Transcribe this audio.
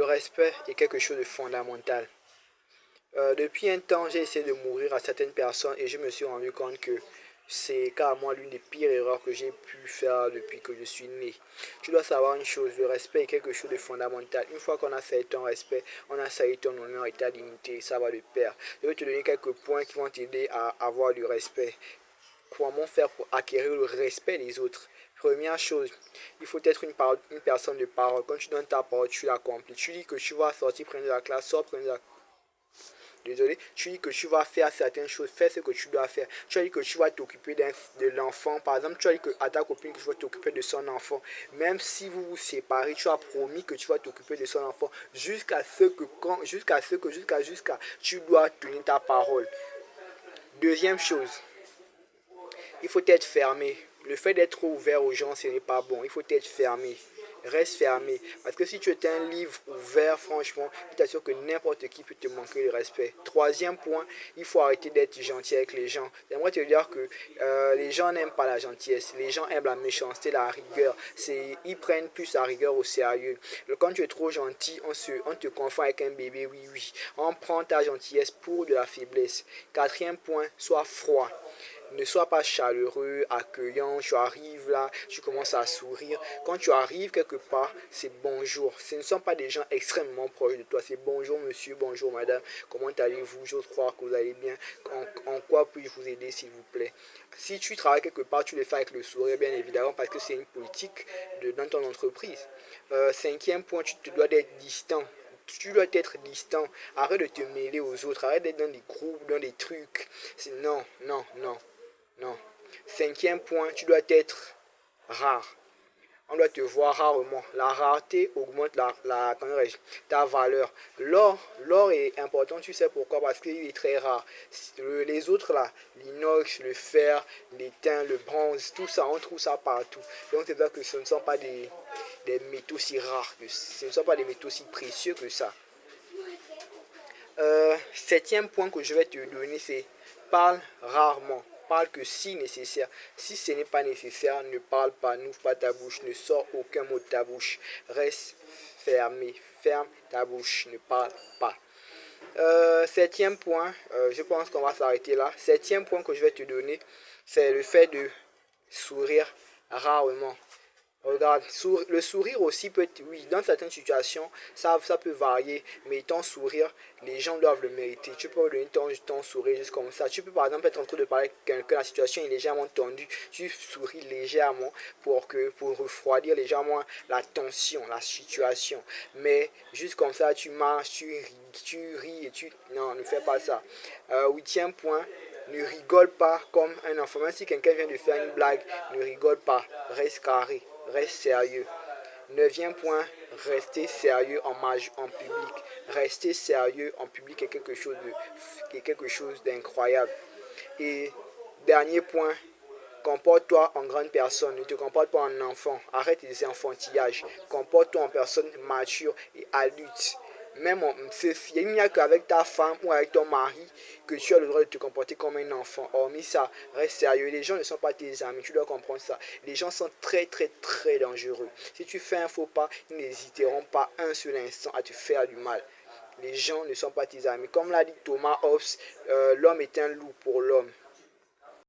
respect est quelque chose de fondamental. Depuis un temps, j'ai essayé de mourir à certaines personnes et je me suis rendu compte que c'est carrément l'une des pires erreurs que j'ai pu faire depuis que je suis né. Tu dois savoir une chose, le respect est quelque chose de fondamental. Une fois qu'on a salué ton respect, on a salué ton honneur et ta dignité, ça va de pair. Je vais te donner quelques points qui vont t'aider à avoir du respect. Comment faire pour acquérir le respect des autres? Première chose, il faut être une personne de parole. Quand tu donnes ta parole, tu l'accomplis. Tu dis que tu vas sortir prendre de la classe, sors prendre de la Désolé, tu dis que tu vas faire certaines choses, fais ce que tu dois faire. Tu as dit que tu vas t'occuper de l'enfant. Par exemple, tu as dit à ta copine que tu vas t'occuper de son enfant. Même si vous vous séparez, tu as promis que tu vas t'occuper de son enfant jusqu'à tu dois tenir ta parole. Deuxième chose, il faut être fermé. Le fait d'être trop ouvert aux gens, ce n'est pas bon. Il faut être fermé. Reste fermé. Parce que si tu es un livre ouvert, franchement, je t'assure que n'importe qui peut te manquer de respect. Troisième point, il faut arrêter d'être gentil avec les gens. J'aimerais te dire que les gens n'aiment pas la gentillesse. Les gens aiment la méchanceté, la rigueur. Ils prennent plus la rigueur au sérieux. Quand tu es trop gentil, on te confond avec un bébé, oui, oui. On prend ta gentillesse pour de la faiblesse. Quatrième point, sois froid. Ne sois pas chaleureux, accueillant. Tu arrives là, tu commences à sourire. Quand tu arrives quelque part, c'est bonjour. Ce ne sont pas des gens extrêmement proches de toi. C'est bonjour monsieur, bonjour madame. Comment allez-vous? J'ose croire que vous allez bien. En quoi puis-je vous aider s'il vous plaît? Si tu travailles quelque part, tu le fais avec le sourire, bien évidemment, parce que c'est une politique dans ton entreprise. Cinquième point, tu te dois d'être distant. Tu dois être distant. Arrête de te mêler aux autres. Arrête d'être dans des groupes, dans des trucs. Non, non, non. Non. Cinquième point, tu dois être rare. On doit te voir rarement. La rareté augmente ta valeur. L'or est important, tu sais pourquoi? Parce qu'il est très rare. Les autres là, l'inox, le fer, l'étain, le bronze, tout ça, on trouve ça partout. Donc c'est vrai que ce ne sont pas des métaux si rares, ce ne sont pas des métaux si précieux que ça. Septième point que je vais te donner, c'est parle rarement. Parle que si nécessaire. Si ce n'est pas nécessaire, ne parle pas, n'ouvre pas ta bouche, ne sors aucun mot de ta bouche. Reste fermé, ferme ta bouche, ne parle pas. Septième point, je pense qu'on va s'arrêter là. Septième point que je vais te donner, c'est le fait de sourire rarement. Regarde, le sourire aussi peut être, oui, dans certaines situations, ça peut varier, mais ton sourire, les gens doivent le mériter. Tu peux donner ton sourire juste comme ça. Tu peux par exemple être en train de parler avec quelqu'un, la situation est légèrement tendue, tu souris légèrement pour refroidir légèrement la tension, la situation. Mais juste comme ça, tu marches, tu ris et tu... Non, ne fais pas ça. Huitième point, ne rigole pas comme un enfant. Même si quelqu'un vient de faire une blague, ne rigole pas, reste carré. Reste sérieux. Neuvième point, rester sérieux en public. Rester sérieux en public est quelque chose d'incroyable. Et dernier point, comporte-toi en grande personne. Ne te comporte pas en enfant. Arrête les enfantillages. Comporte-toi en personne mature et adulte. Même il n'y a qu'avec ta femme ou avec ton mari que tu as le droit de te comporter comme un enfant. Hormis ça, reste sérieux. Les gens ne sont pas tes amis, tu dois comprendre ça. Les gens sont très très très dangereux. Si tu fais un faux pas, ils n'hésiteront pas un seul instant à te faire du mal. Les gens ne sont pas tes amis. Comme l'a dit Thomas Hobbes, l'homme est un loup pour l'homme.